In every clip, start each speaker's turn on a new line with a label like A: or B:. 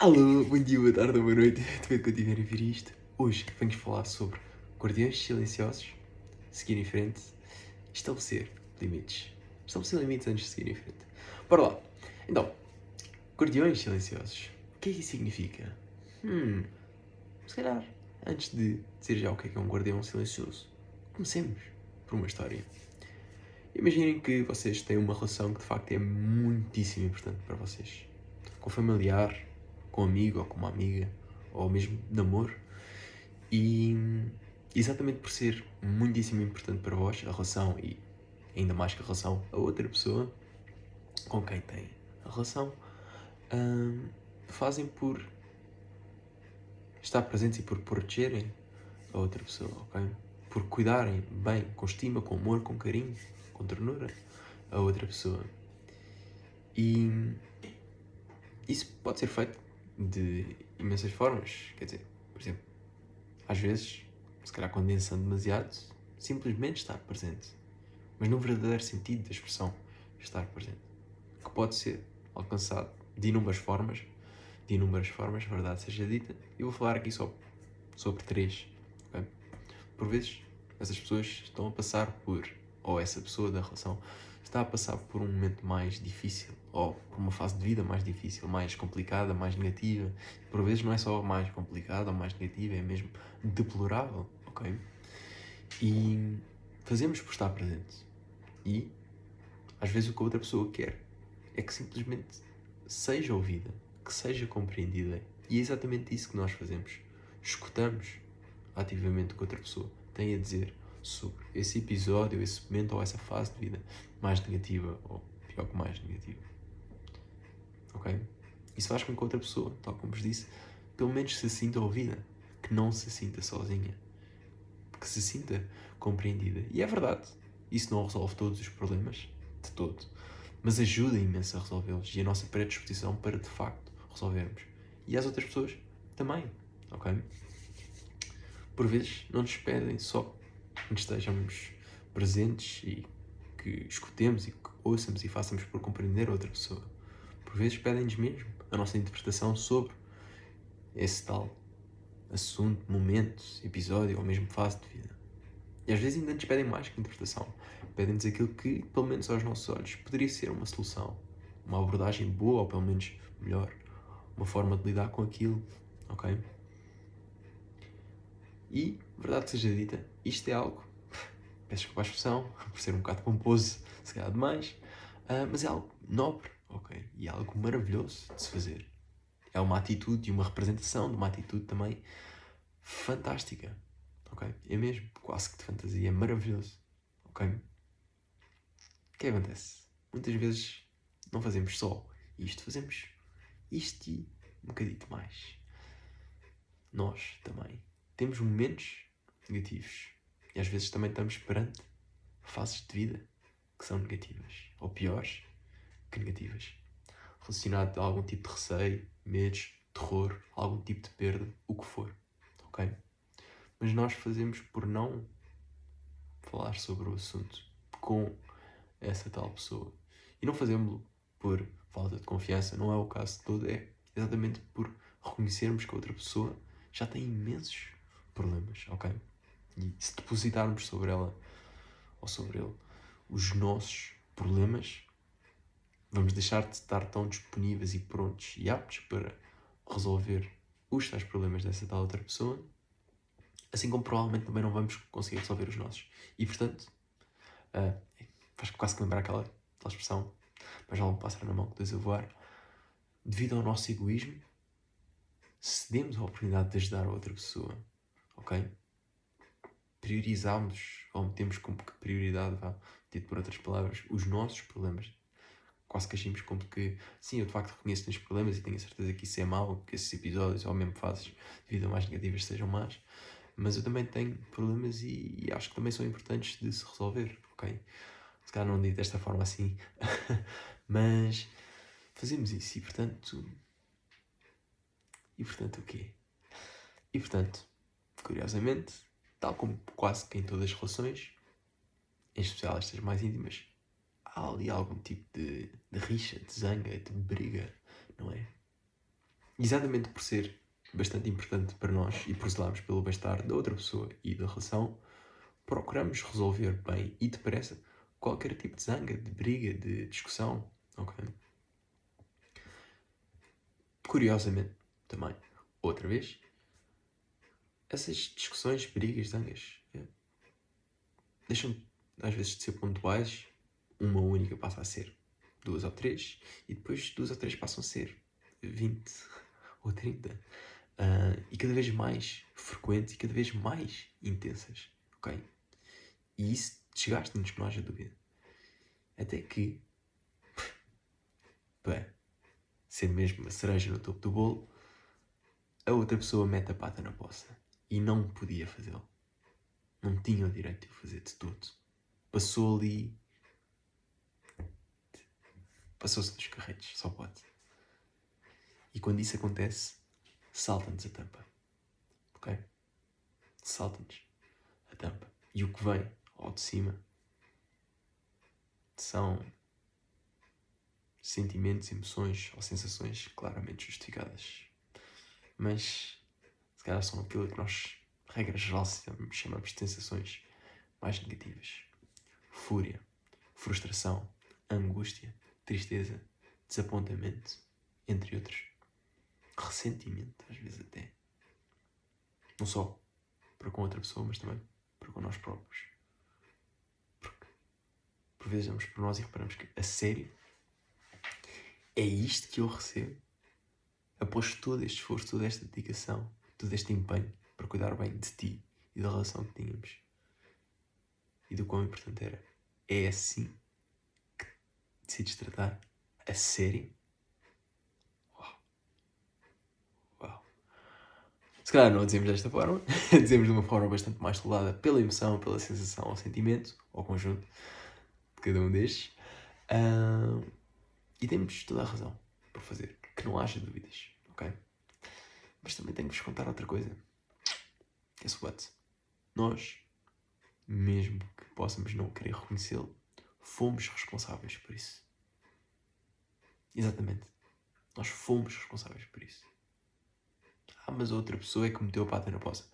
A: Alô, bom dia, boa tarde, boa noite, depende de quando tiverem a ver isto. Hoje vamos falar sobre guardiões silenciosos, seguir em frente, estabelecer limites. Estabelecer limites antes de seguir em frente. Bora lá. Então, guardiões silenciosos. O que é que isso significa? Se calhar, antes de dizer já o que é um guardião silencioso, comecemos por uma história. Imaginem que vocês têm uma relação que de facto é muitíssimo importante para vocês. Com familiar, com amigo ou com uma amiga, ou mesmo namoro. E exatamente por ser muitíssimo importante para vós a relação e ainda mais que a relação a outra pessoa com quem têm a relação, fazem por estar presentes e por protegerem a outra pessoa, ok? Por cuidarem bem, com estima, com amor, com carinho, com ternura a outra pessoa. E isso pode ser feito de imensas formas. Quer dizer, por exemplo, às vezes, se calhar condensando demasiado, simplesmente estar presente. Mas no verdadeiro sentido da expressão, estar presente. Que pode ser alcançado de inúmeras formas, verdade seja dita. Eu vou falar aqui só sobre três. Okay? Por vezes, essas pessoas estão a passar por, ou essa pessoa da relação, está a passar por um momento mais difícil, ou por uma fase de vida mais difícil, mais complicada, mais negativa. Por vezes não é só mais complicada ou mais negativa, é mesmo deplorável, ok? E fazemos por estar presente. E, às vezes, o que a outra pessoa quer é que simplesmente seja ouvida, que seja compreendida. E é exatamente isso que nós fazemos. Escutamos ativamente o que a outra pessoa tem a dizer sobre esse episódio, esse momento ou essa fase de vida mais negativa ou pior que mais negativa. Ok? Isso faz com que a outra pessoa, tal como vos disse, pelo menos se sinta ouvida, que não se sinta sozinha, que se sinta compreendida. E é verdade, isso não resolve todos os problemas, de todo, mas ajuda imenso a resolvê-los e a nossa predisposição para, de facto, resolvermos. E as outras pessoas também, ok? Por vezes não nos pedem só que estejamos presentes e que escutemos e que ouçamos e façamos por compreender a outra pessoa. Por vezes pedem-nos mesmo a nossa interpretação sobre esse tal assunto, momento, episódio ou mesmo fase de vida. E às vezes ainda nos pedem mais que interpretação. Pedem-nos aquilo que, pelo menos aos nossos olhos, poderia ser uma solução. Uma abordagem boa ou pelo menos melhor. Uma forma de lidar com aquilo, ok? E, verdade seja dita, isto é algo, peço desculpa a expressão, por ser um bocado pomposo, se calhar demais, mas é algo nobre, ok? E é algo maravilhoso de se fazer. É uma atitude e uma representação de uma atitude também fantástica, ok? É mesmo, quase que de fantasia, é maravilhoso, ok? O que acontece? Muitas vezes não fazemos só isto, fazemos isto e um bocadito mais. Nós também temos momentos negativos e às vezes também estamos perante fases de vida que são negativas ou piores que negativas, relacionado a algum tipo de receio, medos, terror, algum tipo de perda, o que for, ok? Mas nós fazemos por não falar sobre o assunto com essa tal pessoa e não fazemos por falta de confiança, não é o caso de todo, é exatamente por reconhecermos que a outra pessoa já tem imensos problemas, ok? E se depositarmos sobre ela ou sobre ele os nossos problemas, vamos deixar de estar tão disponíveis e prontos e aptos para resolver os tais problemas dessa tal outra pessoa, assim como provavelmente também não vamos conseguir resolver os nossos. E portanto, faz quase que lembrar aquela expressão, mas já um pássaro na mão que dois a voar. Devido ao nosso egoísmo, cedemos a oportunidade de ajudar a outra pessoa, ok? Priorizamos, ou metemos como que prioridade, dito por outras palavras, os nossos problemas. Quase que agimos como que, sim, eu de facto reconheço os problemas e tenho a certeza que isso é mau, que esses episódios ou mesmo fases de vida mais negativas sejam más, mas eu também tenho problemas e acho que também são importantes de se resolver, ok? Se calhar não digo desta forma assim, mas fazemos isso e portanto o quê? E portanto, curiosamente, tal como quase que em todas as relações, em especial estas mais íntimas, há ali algum tipo de rixa, de zanga, de briga, não é? exatamente por ser bastante importante para nós e por zelarmos pelo bem-estar da outra pessoa e da relação, procuramos resolver bem e depressa qualquer tipo de zanga, de briga, de discussão, ok? Curiosamente, também, outra vez, essas discussões, brigas, zangas, deixam às vezes de ser pontuais, uma única passa a ser 2 ou 3, e depois 2 ou 3 passam a ser 20 ou 30. E cada vez mais frequentes e cada vez mais intensas, ok? E isso desgasta-nos, que não haja dúvida. Até que, para ser mesmo a cereja no topo do bolo, a outra pessoa mete a pata na poça. E não podia fazê-lo. Não tinha o direito de o fazer de todo. Passou ali... Passou-se dos carretes, só pode. E quando isso acontece, salta-nos a tampa. Ok? Salta-nos a tampa. E o que vem ao de cima são sentimentos, emoções ou sensações claramente justificadas. Mas, se calhar, são aquilo que nós, regra geral, chamamos de sensações mais negativas. Fúria, frustração, angústia, tristeza, desapontamento, entre outros. Ressentimento, às vezes até. Não só para com outra pessoa, mas também para com nós próprios. Porque, por vezes, damos por nós e reparamos que, a sério, é isto que eu recebo? Após todo este esforço, toda esta dedicação, todo este empenho para cuidar bem de ti e da relação que tínhamos e do quão importante era. É assim que decides tratar? A sério? Uau. Uau. Se calhar não dizemos desta forma, dizemos de uma forma bastante mais tolerada pela emoção, pela sensação, ao sentimento, ao conjunto de cada um destes. E temos toda a razão por fazer, que não haja dúvidas, ok? Mas também tenho que vos contar outra coisa. Guess what? Nós, mesmo que possamos não querer reconhecê-lo, fomos responsáveis por isso. Exatamente. Nós fomos responsáveis por isso. Mas a outra pessoa é que meteu a pata na poça.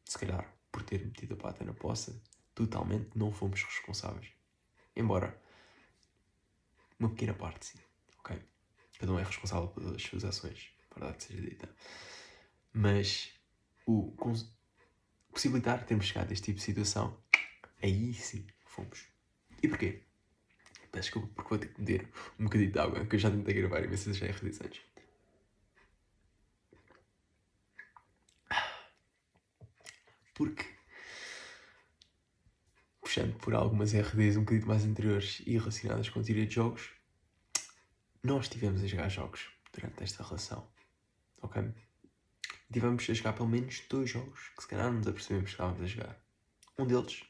A: Se calhar, por ter metido a pata na poça, totalmente não fomos responsáveis. Embora, uma pequena parte, sim. Ok? Cada um é responsável pelas suas ações, verdade seja dita. Mas o possibilitar termos chegado a este tipo de situação, aí sim fomos. E porquê? Peço desculpa porque vou ter que beber um bocadinho de água, que eu já tentei gravar e ver se já é realizados. Porque, puxando por algumas RDs um bocadinho mais anteriores e relacionadas com a teoria de jogos, nós estivemos a jogar jogos durante esta relação, ok? Tivemos a jogar pelo menos 2 jogos que se calhar não nos apercebemos que estávamos a jogar. Um deles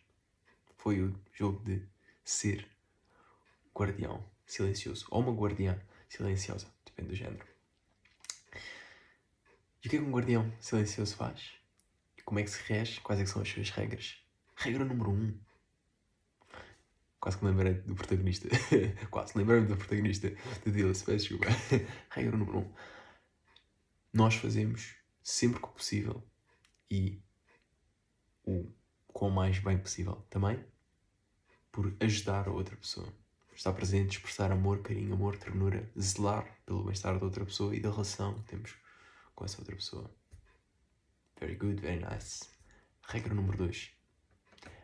A: foi o jogo de ser guardião silencioso, ou uma guardiã silenciosa, depende do género. E o que é que um guardião silencioso faz? Como é que se rege? Quais é que são as suas regras? Regra número 1. Quase que me lembrei do protagonista. Quase, lembrei-me do protagonista de Dillas, peço desculpa. Regra número 1. Nós fazemos sempre que possível e o quão mais bem possível também por ajudar a outra pessoa. Estar presente, expressar amor, carinho, amor, ternura, zelar pelo bem-estar da outra pessoa e da relação que temos com essa outra pessoa. Very good, very nice. Regra número 2.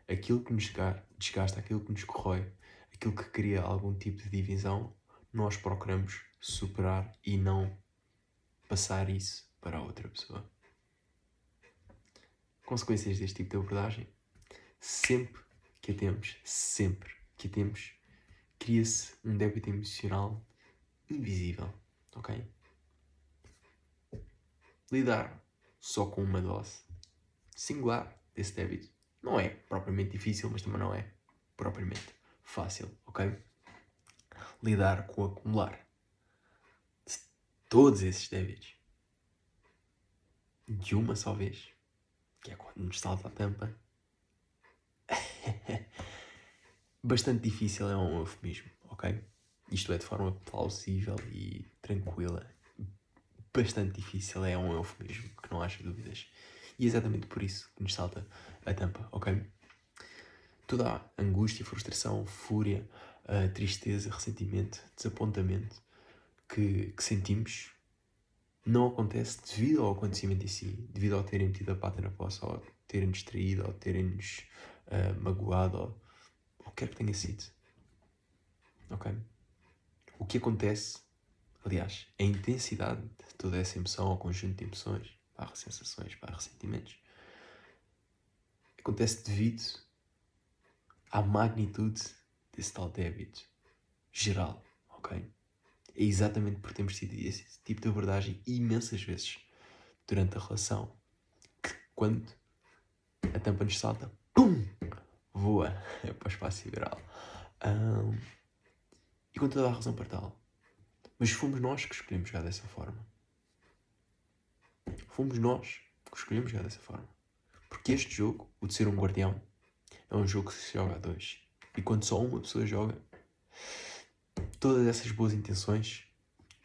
A: Aquilo que nos desgasta, aquilo que nos corrói, aquilo que cria algum tipo de divisão, nós procuramos superar e não passar isso para a outra pessoa. Consequências deste tipo de abordagem? Sempre que a temos, cria-se um débito emocional invisível, ok? Lidar só com uma dose singular desse débito não é propriamente difícil, mas também não é propriamente fácil, ok? Lidar com o acumular de todos esses débitos de uma só vez, que é quando nos salta a tampa, bastante difícil é um eufemismo, ok? Isto é de forma plausível e tranquila bastante difícil, é um eufemismo, que não haja dúvidas. E é exatamente por isso que nos salta a tampa, ok? Toda a angústia, frustração, fúria, tristeza, ressentimento, desapontamento que sentimos não acontece devido ao acontecimento em si, devido ao terem metido a pata na poça, ou terem-nos traído, ou terem-nos magoado, ou o que quer que tenha sido. Ok? O que acontece, aliás, a intensidade de toda essa emoção, ou conjunto de emoções, barra sensações, barra ressentimentos, acontece devido à magnitude desse tal débito geral, ok? É exatamente por termos tido esse tipo de abordagem imensas vezes durante a relação que quando a tampa nos salta, pum, voa para o espaço sideral. E com toda a razão para tal. Mas fomos nós que escolhemos jogar dessa forma. Fomos nós que escolhemos jogar dessa forma. Porque este jogo, o de ser um guardião, é um jogo que se joga a dois. E quando só uma pessoa joga, todas essas boas intenções,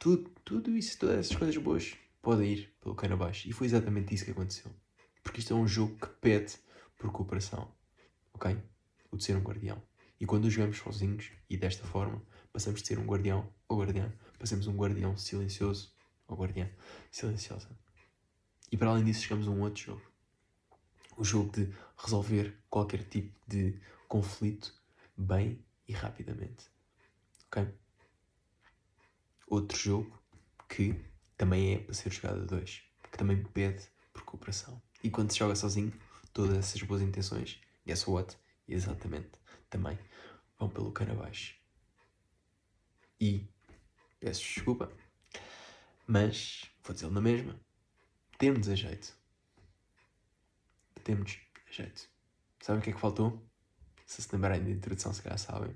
A: tudo isso, todas essas coisas boas, podem ir pelo cano abaixo. E foi exatamente isso que aconteceu. Porque isto é um jogo que pede por cooperação. Ok? O de ser um guardião. E quando o jogamos sozinhos, e desta forma, passamos de ser um guardião ou guardiã, passamos um guardião silencioso ou guardiã silenciosa. E para além disso, chegamos a um outro jogo. O jogo de resolver qualquer tipo de conflito bem e rapidamente. Ok? Outro jogo que também é para ser jogado a dois, que também pede por cooperação. E quando se joga sozinho, todas essas boas intenções, guess what? Exatamente, também vão pelo cano abaixo. E, peço desculpa, mas, vou dizer na mesma, temos a jeito. Temos a jeito. Sabem o que é que faltou? Se se lembrarem da introdução, se calhar sabem.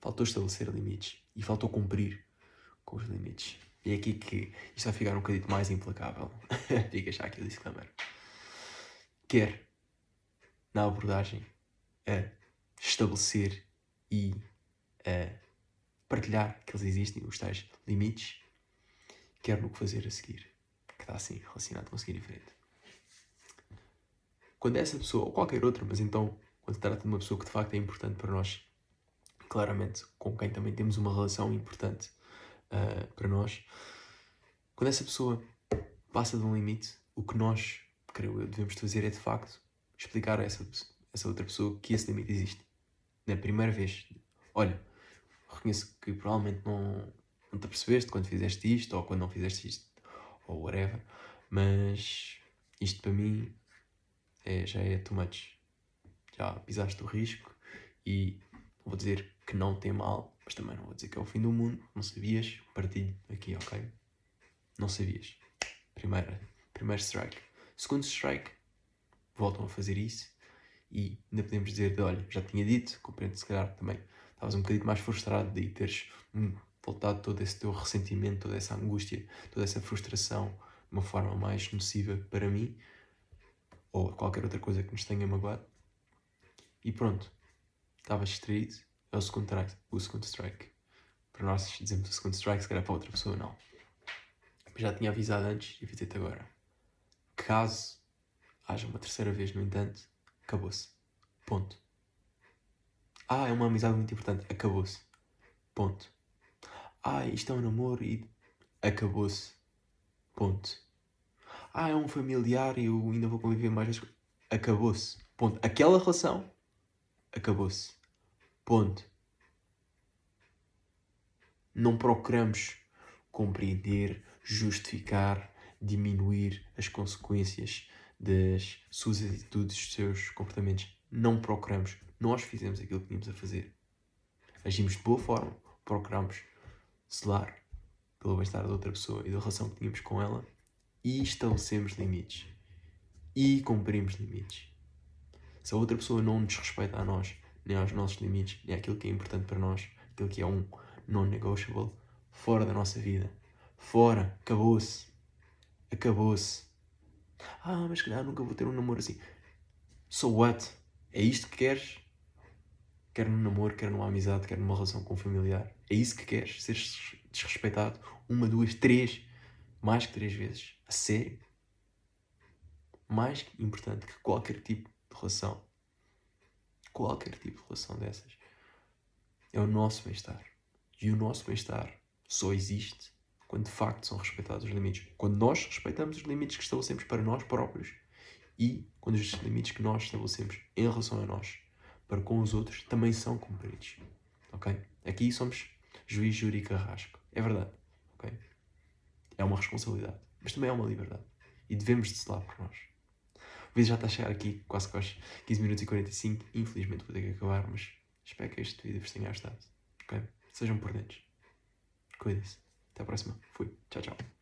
A: Faltou estabelecer limites e faltou cumprir com os limites. E é aqui que isto vai ficar um bocadinho mais implacável. Fica já aqui o disclaimer. Quer na abordagem a estabelecer e a partilhar que eles existem, os tais limites, quer no que fazer a seguir, que está assim relacionado com o seguir em frente. Quando essa pessoa, ou qualquer outra, mas então quando se trata de uma pessoa que de facto é importante para nós, claramente com quem também temos uma relação importante para nós, quando essa pessoa passa de um limite, o que nós, creio eu, devemos fazer é de facto explicar a essa outra pessoa que esse limite existe. Na primeira vez, olha, reconheço que provavelmente não te apercebeste quando fizeste isto, ou quando não fizeste isto, ou whatever, mas isto para mim já é too much. Já pisaste o risco e vou dizer que não tem mal, mas também não vou dizer que é o fim do mundo. Não sabias? Partilho aqui, ok? Não sabias. Primeiro strike. Segundo strike, voltam a fazer isso e ainda podemos dizer de, olha, já tinha dito, compreendo se calhar também estavas um bocadinho mais frustrado de teres voltado todo esse teu ressentimento, toda essa angústia, toda essa frustração de uma forma mais nociva para mim ou qualquer outra coisa que nos tenha magoado. E pronto, estavas distraído, é o segundo strike. Para nós dizemos o segundo strike, se calhar para outra pessoa não. Mas já tinha avisado antes e avisei-te agora. Caso haja uma terceira vez, no entanto, acabou-se. Ponto. É uma amizade muito importante. Acabou-se. Ponto. Isto é um namoro e acabou-se. Ponto. É um familiar e eu ainda vou conviver mais vezes. Acabou-se. Ponto. Aquela relação acabou-se. Ponto. Não procuramos compreender, justificar, diminuir as consequências das suas atitudes, dos seus comportamentos. Não procuramos. Nós fizemos aquilo que tínhamos a fazer. Agimos de boa forma. Procuramos zelar pelo bem-estar da outra pessoa e da relação que tínhamos com ela e estabelecemos limites. E cumprimos limites. Se a outra pessoa não nos respeita a nós, nem aos nossos limites, nem àquilo que é importante para nós, aquilo que é um non-negotiable, fora da nossa vida. Fora. Acabou-se. Acabou-se. Mas calhar nunca vou ter um namoro assim. So what? É isto que queres? Quer num namoro, quer numa amizade, quer numa relação com um familiar. É isso que queres? Ser desrespeitado? 1, 2, 3 mais que 3 vezes, a sério, mais importante que qualquer tipo de relação, dessas, é o nosso bem-estar. E o nosso bem-estar só existe quando de facto são respeitados os limites. Quando nós respeitamos os limites que estabelecemos para nós próprios e quando os limites que nós estabelecemos em relação a nós para com os outros também são cumpridos. Ok? Aqui somos juiz, júri e carrasco. É verdade. Ok? É uma responsabilidade, mas também é uma liberdade. E devemos de zelar por nós. O vídeo já está a chegar aqui, quase aos 15 minutos e 45. Infelizmente vou ter que acabar, mas espero que este vídeo vos tenha ajudado. Ok? Sejam prudentes. Cuidem-se. Até a próxima. Fui. Tchau, tchau.